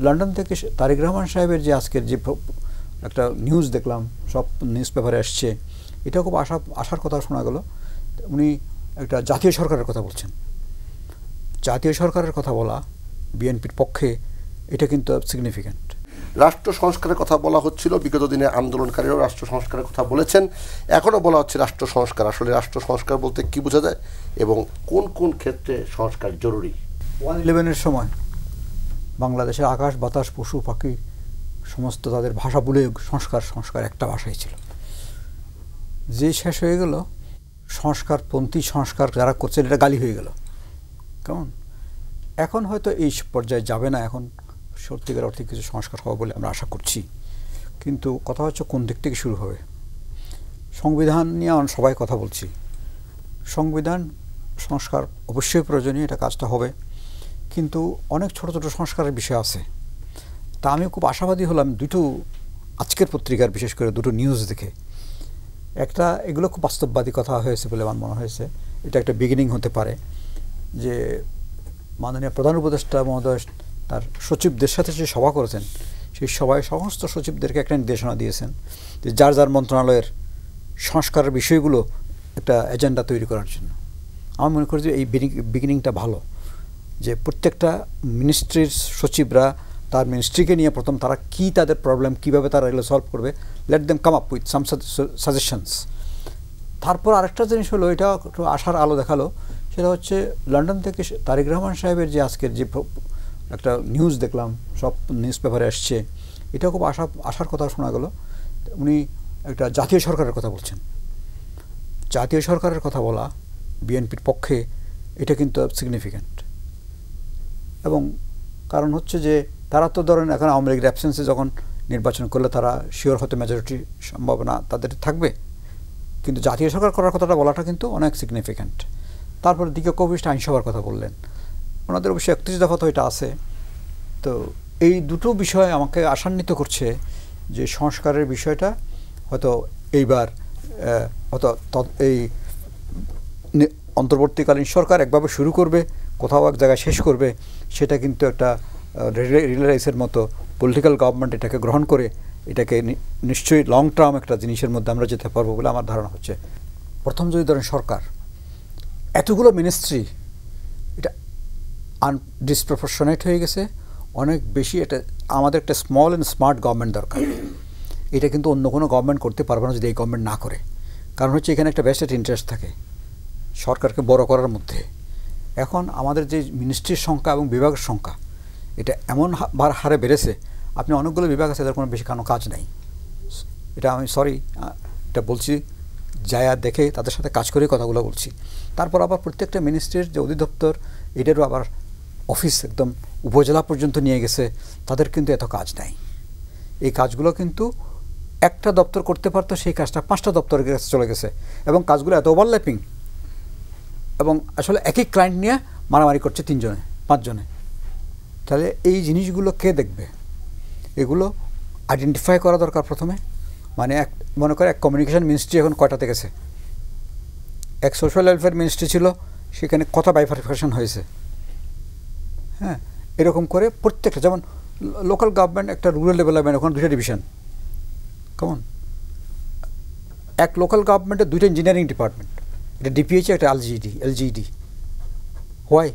London থেকে তারেক রহমান সাহেবের যে আজকের যে একটা নিউজ দেখলাম, সব নিউজ পেপারে আসছে, এটা খুব আশার কথা শোনা গেল। উনি একটা জাতীয় সরকারের কথা বলছেন। জাতীয় সরকারের কথা বলা বিএনপির পক্ষে এটা কিন্তু সিগনিফিক্যান্ট। রাষ্ট্র সংস্কারের কথা বলা হচ্ছিল, বিগত দিনে আন্দোলনকারীরাও রাষ্ট্র সংস্কারের কথা বলেছেন, এখনও বলা হচ্ছে রাষ্ট্র সংস্কার। আসলে রাষ্ট্র সংস্কার বলতে কি বোঝা যায় এবং কোন কোন ক্ষেত্রে সংস্কার জরুরি? 1/11-এর সময় বাংলাদেশের আকাশ বাতাস পশু পাখি সমস্ত তাদের ভাষা বলে সংস্কার একটা ভাষাই ছিল। যে শেষ হয়ে গেল, সংস্কারপন্থী সংস্কার যারা করছেন এটা গালি হয়ে গেল। কেমন এখন হয়তো এই পর্যায়ে যাবে না, এখন সত্যিকার অর্থে কিছু সংস্কার হবে বলে আমরা আশা করছি। কিন্তু কথা হচ্ছে কোন দিক থেকে শুরু হবে। সংবিধান নিয়ে সবাই কথা বলছি, সংবিধান সংস্কার অবশ্যই প্রয়োজনীয়, এটা কাজটা হবে, কিন্তু অনেক ছোট ছোট সংস্কারের বিষয় আছে। তা আমি খুব আশাবাদী হলাম দুটো আজকের পত্রিকার, বিশেষ করে দুটো নিউজ দেখে। একটা, এগুলো খুব বাস্তববাদী কথা হয়েছে বলে আমার মনে হয়েছে, এটা একটা বিগিনিং হতে পারে যে মাননীয় প্রধান উপদেষ্টা মহোদয় তার সচিবদের সাথে যে সভা করেছেন, সেই সভায় সমস্ত সচিবদেরকে একটা নির্দেশনা দিয়েছেন যে যার যার মন্ত্রণালয়ের সংস্কারের বিষয়গুলো একটা এজেন্ডা তৈরি করার জন্য। আমি মনে করি যে এই বিগিনিংটা ভালো, যে প্রত্যেকটা মিনিস্ট্রির সচিবরা তার মিনিস্ট্রিকে নিয়ে প্রথম তারা কি তাদের প্রবলেম, কীভাবে তারা এগুলো সলভ করবে, let them come up with some suggestions. তারপর আরেকটা জিনিস হলো, এটা একটু আশার আলো দেখালো, সেটা হচ্ছে লন্ডন থেকে তারেক রহমান সাহেবের যে আজকের যে একটা নিউজ দেখলাম, সব নিউজ পেপারে আসছে, এটা খুব আশার কথা শোনা গেল। উনি একটা জাতীয় সরকারের কথা বলছেন। জাতীয় সরকারের কথা বলা বিএনপির পক্ষে এটা কিন্তু সিগনিফিক্যান্ট। এবং কারণ হচ্ছে যে তারা তো ধরেন এখন আওয়ামী লীগের অ্যাবসেন্সে যখন নির্বাচন করলে তারা শিওর হতে মেজরিটি সম্ভাবনা তাদের থাকবে, কিন্তু জাতীয় সরকার করার কথাটা বলাটা কিন্তু অনেক সিগনিফিক্যান্ট। তারপরে দ্বিতীয় কবিষ্ট আইনসভার কথা বললেন, ওনাদের অবশ্যই 31 দফা তো এটা আছে। তো এই দুটো বিষয় আমাকে আশান্বিত করছে যে সংস্কারের বিষয়টা হয়তো এইবার হয়তো এই অন্তর্বর্তীকালীন সরকার একভাবে শুরু করবে, কোথাও এক জায়গায় শেষ করবে, সেটা কিন্তু একটা রিলে রেসের মতো পলিটিক্যাল গভর্নমেন্ট এটাকে গ্রহণ করে এটাকে নিশ্চয়ই লং টার্ম একটা জিনিসের মধ্যে আমরা যেতে পারবো বলে আমার ধারণা হচ্ছে। প্রথম যদি ধরেন সরকার এতগুলো মিনিস্ট্রি, এটা ডিসপ্রপোর্শনেট হয়ে গেছে অনেক বেশি। এটা আমাদের একটা স্মল অ্যান্ড স্মার্ট গভর্নমেন্ট দরকার। এটা কিন্তু অন্য কোনো গভর্নমেন্ট করতে পারবে না যদি এই গভর্নমেন্ট না করে। কারণ হচ্ছে এখানে একটা বেস্টেড ইন্টারেস্ট থাকে সরকারকে বড় করার মধ্যে। এখন আমাদের যে মিনিস্ট্রির সংখ্যা এবং বিভাগের সংখ্যা, এটা এমন হারে বেড়েছে, আপনি অনেকগুলো বিভাগ আছে, এদের কোনো বেশি কোনো কাজ নেই। এটা আমি এটা বলছি যায়া দেখে তাদের সাথে কাজ করে কথাগুলো বলছি। তারপর আবার প্রত্যেকটা মিনিস্ট্রির যে অধিদপ্তর, এটারও আবার অফিস একদম উপজেলা পর্যন্ত নিয়ে গেছে, তাদের কিন্তু এত কাজ নাই। এই কাজগুলো কিন্তু একটা দপ্তর করতে পারতো, সেই কাজটা 5টা দপ্তরের কাছে চলে গেছে, এবং কাজগুলো এত ওভারল্যাপিং, এবং আসলে একই ক্লায়েন্ট নিয়ে মারামারি করছে 3 জনে 5 জনে। তাহলে এই জিনিসগুলো কে দেখবে? এগুলো আইডেন্টিফাই করা দরকার প্রথমে। মানে মনে করে এক কমিউনিকেশন মিনিস্ট্রি এখন কয়টাতে গেছে, এক সোশ্যাল ওয়েলফেয়ার মিনিস্ট্রি ছিল, সেখানে কত বাইফারকেশন হয়েছে। হ্যাঁ, এরকম করে প্রত্যেকটা, যেমন লোকাল গভর্নমেন্ট একটা রুরাল ডেভেলপমেন্ট, ওখানে 2টা ডিভিশন। কেমন এক লোকাল গভর্নমেন্টের 2টা ইঞ্জিনিয়ারিং ডিপার্টমেন্ট, এটা ডিপিএইচ, একটা এলজিইডি। হোয়াই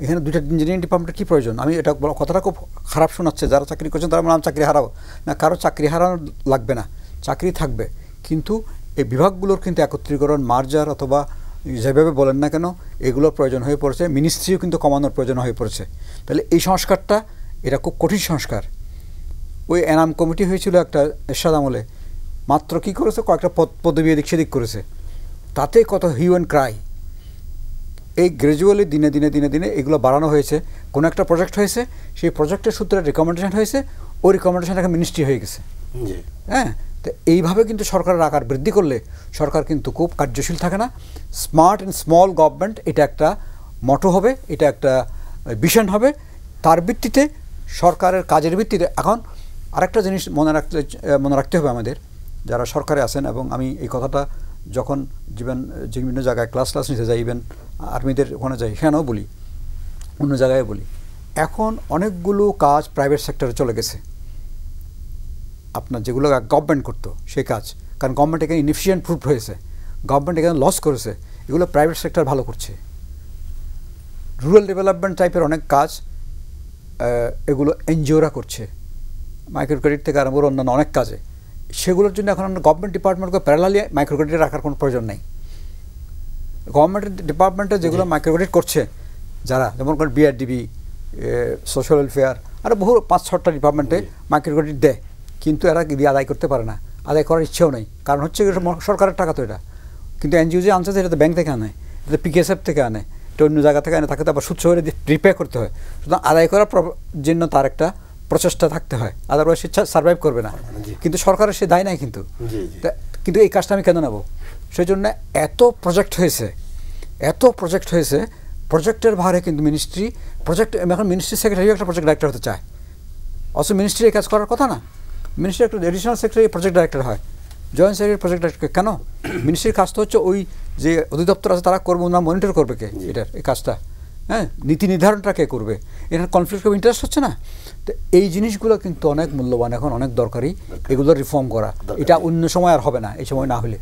এখানে 2টা ইঞ্জিনিয়ারিং ডিপার্টমেন্টের কী প্রয়োজন? আমি এটা কথাটা খুব খারাপ শোনাচ্ছে, যারা চাকরি করছেন তারা নাম চাকরি হারাবো না, কারো চাকরি হারানো লাগবে না, চাকরি থাকবে, কিন্তু এই বিভাগগুলোর কিন্তু একত্রীকরণ, মার্জার অথবা যেভাবে বলেন না কেন, এগুলোর প্রয়োজন হয়ে পড়েছে। মিনিস্ট্রিও কিন্তু কমানোর প্রয়োজন হয়ে পড়েছে। তাহলে এই সংস্কারটা, এটা খুব কঠিন সংস্কার। ওই এনাম কমিটি হয়েছিল একটা এরশাদ আমলে, মাত্র কী করেছে, কয়েকটা পদবি এদিক সেদিক করেছে, তাতে কত হিউ অ্যান্ড ক্রাই। এই গ্র্যাজুয়ালি দিনে দিনে দিনে দিনে এগুলো বাড়ানো হয়েছে। কোনো একটা প্রজেক্ট হয়েছে, সেই প্রজেক্টের সূত্রে রেকমেন্ডেশন হয়েছে, ওই রেকমেন্ডেশন একটা মিনিস্ট্রি হয়ে গেছে। হ্যাঁ, তো এইভাবে কিন্তু সরকারের আকার বৃদ্ধি করলে সরকার কিন্তু খুব কার্যশীল থাকে না। স্মার্ট অ্যান্ড স্মল গভর্নমেন্ট, এটা একটা মটো হবে, এটা একটা ভিশন হবে। তার ভিত্তিতে সরকারের কাজের ভিত্তিতে এখন আরেকটা জিনিস মনে রাখতে হবে আমাদের যারা সরকারে আছেন, এবং আমি এই কথাটা যখন বিভিন্ন জায়গায় ক্লাস নিতে যাই, ইভেন আর্মিদের ওখানে যাই, সেখানেও বলি, অন্য জায়গায় বলি, এখন অনেকগুলো কাজ প্রাইভেট সেক্টরে চলে গেছে, আপনার যেগুলো গভর্নমেন্ট করতো সেই কাজ, কারণ গভর্নমেন্ট এখানে ইনএফিশিয়েন্ট প্রুফ হয়েছে, গভর্নমেন্ট এখানে লস করেছে, এগুলো প্রাইভেট সেক্টর ভালো করছে। রুরাল ডেভেলপমেন্ট টাইপের অনেক কাজ এগুলো এনজিওরা করছে, মাইক্রো ক্রেডিট থেকে আরম্ভ করে অন্যান্য অনেক কাজে। সেগুলোর জন্য এখন আমরা গভর্নমেন্ট ডিপার্টমেন্টকে প্যারালালি মাইক্রো ক্রেডিট রাখার কোনো প্রয়োজন নেই। গভর্নমেন্টের ডিপার্টমেন্টে যেগুলো মাইক্রো ক্রেডিট করছে যারা, যেমন করেন বিআরডিবি, সোশ্যাল ওয়েলফেয়ার, আরও বহু 5-6টা ডিপার্টমেন্টে মাইক্রো ক্রেডিট দেয়, কিন্তু এরা দিয়ে আদায় করতে পারে না, আদায় করার ইচ্ছেও নেই, কারণ হচ্ছে সরকারের টাকা তো এটা। কিন্তু এনজিও যে আনছে সেটা তো ব্যাংক থেকে আনে, এটা পিকেএসএফ থেকে আনে, এটা অন্য জায়গা থেকে আনে, তাকে তো আবার সুদ সহরে রিপে করতে হয়। সুতরাং আদায় করার জন্য তার একটা প্রচেষ্টা থাকতে হয়, আদারওয়াইজ সে সার্ভাইভ করবে না। কিন্তু সরকারের সে দায় নাই কিন্তু। কিন্তু এই কাজটা আমি কেন নেব? সেই জন্য এত প্রজেক্ট হয়েছে, প্রজেক্টের ভারে কিন্তু এখন মিনিস্ট্রি সেক্রেটারিও একটা প্রজেক্ট ডাইরেক্টর হতে চায়, অথচ মিনিস্ট্রি এই কাজ করার কথা না। মিনিস্ট্রি একটা এডিশনাল সেক্রেটারি প্রজেক্ট ডাইরেক্টর হয়, জয়েন্ট সেক্রেটারি প্রজেক্ট ডাইরেক্টর কেন? মিনিস্ট্রির কাজ তো হচ্ছে ওই যে অধিদপ্তর আছে তারা করবে, ওনারা মনিটর করবে কে এটার এই কাজটা, হ্যাঁ, নীতি নির্ধারণটা কে করবে, এখানে কনফ্লিক্ট অফ ইন্টারেস্ট হচ্ছে না। তো এই জিনিসগুলো কিন্তু অনেক মূল্যবান, এখন অনেক দরকারি এগুলো রিফর্ম করা। এটা অন্য সময় আর হবে না, এই সময় না হলে।